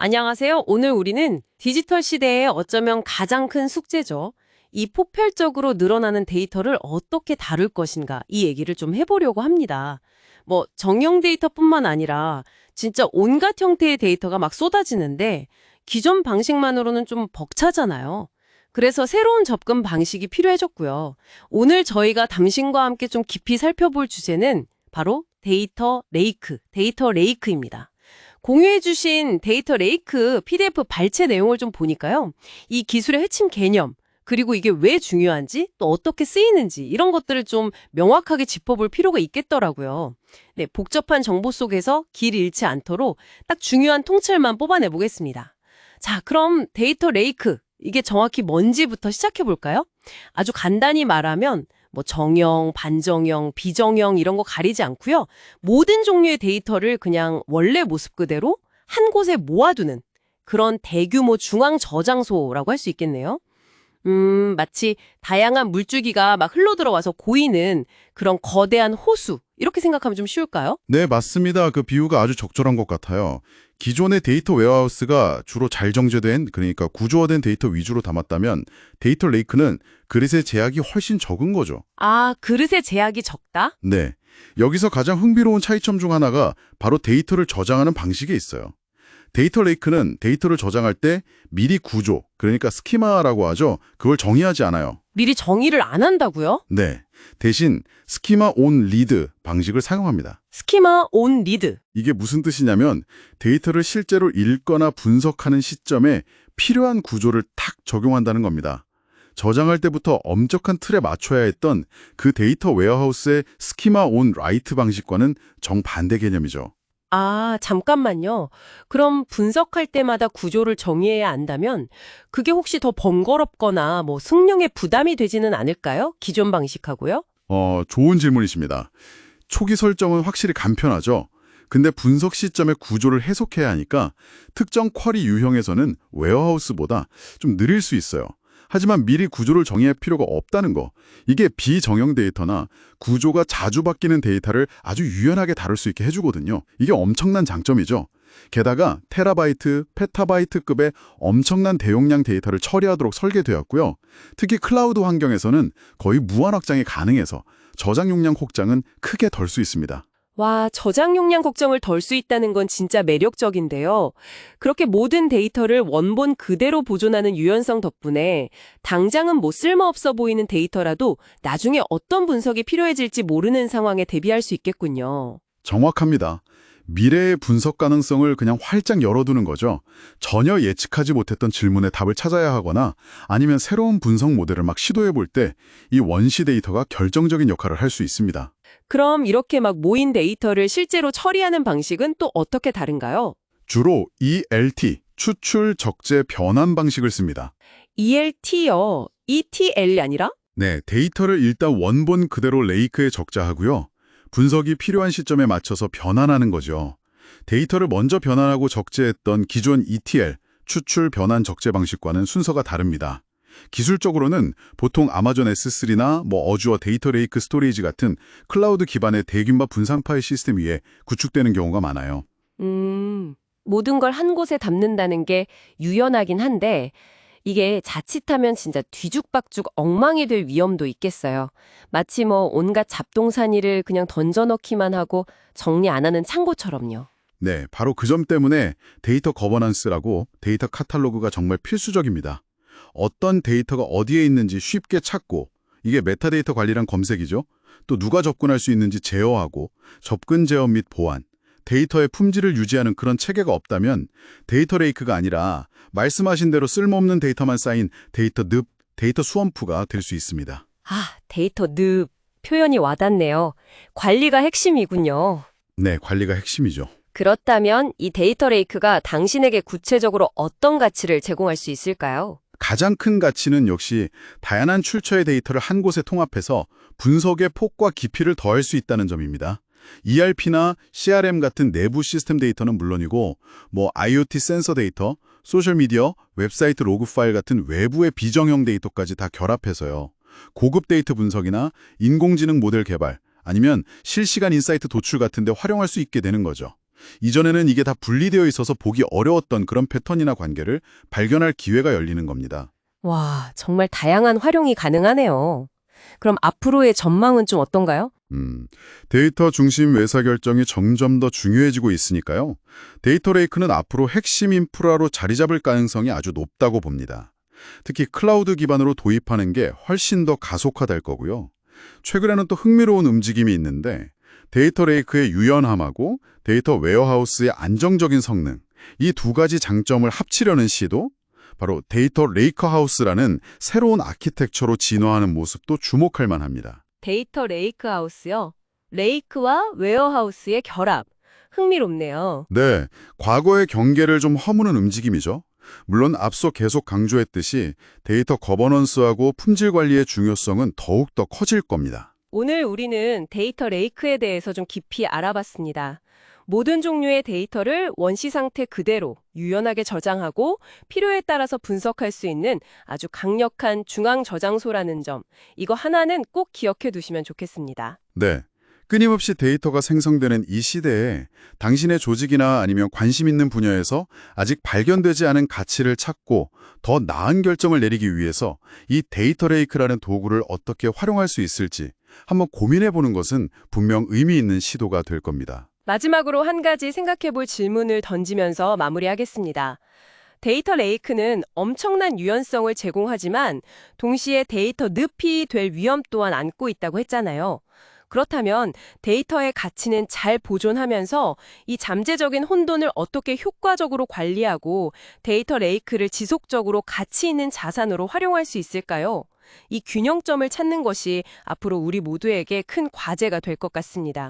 안녕하세요. 오늘 우리는 디지털 시대의 어쩌면 가장 큰 숙제죠. 이 폭발적으로 늘어나는 데이터를 어떻게 다룰 것인가, 이 얘기를 좀 해보려고 합니다. 정형 데이터뿐만 아니라 진짜 온갖 형태의 데이터가 막 쏟아지는데 기존 방식만으로는 좀 벅차잖아요. 그래서 새로운 접근 방식이 필요해졌고요. 오늘 저희가 당신과 함께 좀 깊이 살펴볼 주제는 바로 데이터 레이크입니다. 공유해주신 데이터 레이크 PDF 발췌 내용을 좀 보니까요. 이 기술의 핵심 개념, 그리고 이게 왜 중요한지, 또 어떻게 쓰이는지 이런 것들을 좀 명확하게 짚어볼 필요가 있겠더라고요. 네, 복잡한 정보 속에서 길 잃지 않도록 딱 중요한 통찰만 뽑아내 보겠습니다. 자, 그럼 데이터 레이크, 이게 정확히 뭔지부터 시작해 볼까요? 아주 간단히 말하면 정형, 반정형, 비정형 이런 거 가리지 않고요. 모든 종류의 데이터를 그냥 원래 모습 그대로 한 곳에 모아두는 그런 대규모 중앙 저장소라고 할 수 있겠네요. 마치 다양한 물줄기가 막 흘러들어와서 고이는 그런 거대한 호수, 이렇게 생각하면 좀 쉬울까요? 네, 맞습니다. 그 비유가 아주 적절한 것 같아요. 기존의 데이터 웨어하우스가 주로 잘 정제된, 그러니까 구조화된 데이터 위주로 담았다면 데이터 레이크는 그릇의 제약이 훨씬 적은 거죠. 아, 그릇의 제약이 적다? 네, 여기서 가장 흥미로운 차이점 중 하나가 바로 데이터를 저장하는 방식에 있어요. 데이터 레이크는 데이터를 저장할 때 미리 구조, 그러니까 스키마라고 하죠. 그걸 정의하지 않아요. 미리 정의를 안 한다고요? 네, 대신 스키마 온 리드 방식을 사용합니다. 스키마 온 리드. 이게 무슨 뜻이냐면 데이터를 실제로 읽거나 분석하는 시점에 필요한 구조를 탁 적용한다는 겁니다. 저장할 때부터 엄격한 틀에 맞춰야 했던 그 데이터 웨어하우스의 스키마 온 라이트 방식과는 정반대 개념이죠. 아, 잠깐만요. 그럼 분석할 때마다 구조를 정의해야 한다면 그게 혹시 더 번거롭거나 승령에 부담이 되지는 않을까요? 기존 방식하고요? 좋은 질문이십니다. 초기 설정은 확실히 간편하죠. 근데 분석 시점에 구조를 해석해야 하니까 특정 쿼리 유형에서는 웨어하우스보다 좀 느릴 수 있어요. 하지만 미리 구조를 정의할 필요가 없다는 거. 이게 비정형 데이터나 구조가 자주 바뀌는 데이터를 아주 유연하게 다룰 수 있게 해주거든요. 이게 엄청난 장점이죠. 게다가 테라바이트, 페타바이트급의 엄청난 대용량 데이터를 처리하도록 설계되었고요. 특히 클라우드 환경에서는 거의 무한 확장이 가능해서 저장 용량 혹장은 크게 덜 수 있습니다. 와, 저장 용량 걱정을 덜 수 있다는 건 진짜 매력적인데요. 그렇게 모든 데이터를 원본 그대로 보존하는 유연성 덕분에 당장은 쓸모없어 보이는 데이터라도 나중에 어떤 분석이 필요해질지 모르는 상황에 대비할 수 있겠군요. 정확합니다. 미래의 분석 가능성을 그냥 활짝 열어두는 거죠. 전혀 예측하지 못했던 질문에 답을 찾아야 하거나 아니면 새로운 분석 모델을 막 시도해 볼 때 이 원시 데이터가 결정적인 역할을 할 수 있습니다. 그럼 이렇게 모인 데이터를 실제로 처리하는 방식은 또 어떻게 다른가요? 주로 ELT, 추출, 적재, 변환 방식을 씁니다. ELT요? ETL이 아니라? 네, 데이터를 일단 원본 그대로 레이크에 적재하고요. 분석이 필요한 시점에 맞춰서 변환하는 거죠. 데이터를 먼저 변환하고 적재했던 기존 ETL, 추출, 변환, 적재 방식과는 순서가 다릅니다. 기술적으로는 보통 아마존 S3나 어주어 데이터 레이크 스토리지 같은 클라우드 기반의 대규모 분산 파일 시스템 위에 구축되는 경우가 많아요. 모든 걸 한 곳에 담는다는 게 유연하긴 한데 이게 자칫하면 진짜 뒤죽박죽 엉망이 될 위험도 있겠어요. 마치 온갖 잡동사니를 그냥 던져넣기만 하고 정리 안 하는 창고처럼요. 네, 바로 그 점 때문에 데이터 거버넌스라고 데이터 카탈로그가 정말 필수적입니다. 어떤 데이터가 어디에 있는지 쉽게 찾고, 이게 메타데이터 관리란 검색이죠. 또 누가 접근할 수 있는지 제어하고, 접근 제어 및 보안, 데이터의 품질을 유지하는 그런 체계가 없다면 데이터 레이크가 아니라 말씀하신 대로 쓸모없는 데이터만 쌓인 데이터 늪, 데이터 스워프가 될 수 있습니다. 아, 데이터 늪. 표현이 와닿네요. 관리가 핵심이군요. 네, 관리가 핵심이죠. 그렇다면 이 데이터 레이크가 당신에게 구체적으로 어떤 가치를 제공할 수 있을까요? 가장 큰 가치는 역시 다양한 출처의 데이터를 한 곳에 통합해서 분석의 폭과 깊이를 더할 수 있다는 점입니다. ERP나 CRM 같은 내부 시스템 데이터는 물론이고 IoT 센서 데이터, 소셜미디어, 웹사이트 로그 파일 같은 외부의 비정형 데이터까지 다 결합해서요. 고급 데이터 분석이나 인공지능 모델 개발, 아니면 실시간 인사이트 도출 같은 데 활용할 수 있게 되는 거죠. 이전에는 이게 다 분리되어 있어서 보기 어려웠던 그런 패턴이나 관계를 발견할 기회가 열리는 겁니다. 와, 정말 다양한 활용이 가능하네요. 그럼 앞으로의 전망은 좀 어떤가요? 데이터 중심 의사결정이 점점 더 중요해지고 있으니까요. 데이터 레이크는 앞으로 핵심 인프라로 자리 잡을 가능성이 아주 높다고 봅니다. 특히 클라우드 기반으로 도입하는 게 훨씬 더 가속화될 거고요. 최근에는 또 흥미로운 움직임이 있는데 데이터 레이크의 유연함하고 데이터 웨어하우스의 안정적인 성능, 이 두 가지 장점을 합치려는 시도, 바로 데이터 레이크하우스라는 새로운 아키텍처로 진화하는 모습도 주목할 만합니다. 데이터 레이크하우스요. 레이크와 웨어하우스의 결합. 흥미롭네요. 네, 과거의 경계를 좀 허무는 움직임이죠. 물론 앞서 계속 강조했듯이 데이터 거버넌스하고 품질 관리의 중요성은 더욱더 커질 겁니다. 오늘 우리는 데이터 레이크에 대해서 좀 깊이 알아봤습니다. 모든 종류의 데이터를 원시 상태 그대로 유연하게 저장하고 필요에 따라서 분석할 수 있는 아주 강력한 중앙 저장소라는 점, 이거 하나는 꼭 기억해 두시면 좋겠습니다. 네, 끊임없이 데이터가 생성되는 이 시대에 당신의 조직이나 아니면 관심 있는 분야에서 아직 발견되지 않은 가치를 찾고 더 나은 결정을 내리기 위해서 이 데이터 레이크라는 도구를 어떻게 활용할 수 있을지 한번 고민해 보는 것은 분명 의미 있는 시도가 될 겁니다. 마지막으로 한 가지 생각해 볼 질문을 던지면서 마무리하겠습니다. 데이터 레이크는 엄청난 유연성을 제공하지만 동시에 데이터 늪이 될 위험 또한 안고 있다고 했잖아요. 그렇다면 데이터의 가치는 잘 보존하면서 이 잠재적인 혼돈을 어떻게 효과적으로 관리하고 데이터 레이크를 지속적으로 가치 있는 자산으로 활용할 수 있을까요? 이 균형점을 찾는 것이 앞으로 우리 모두에게 큰 과제가 될 것 같습니다.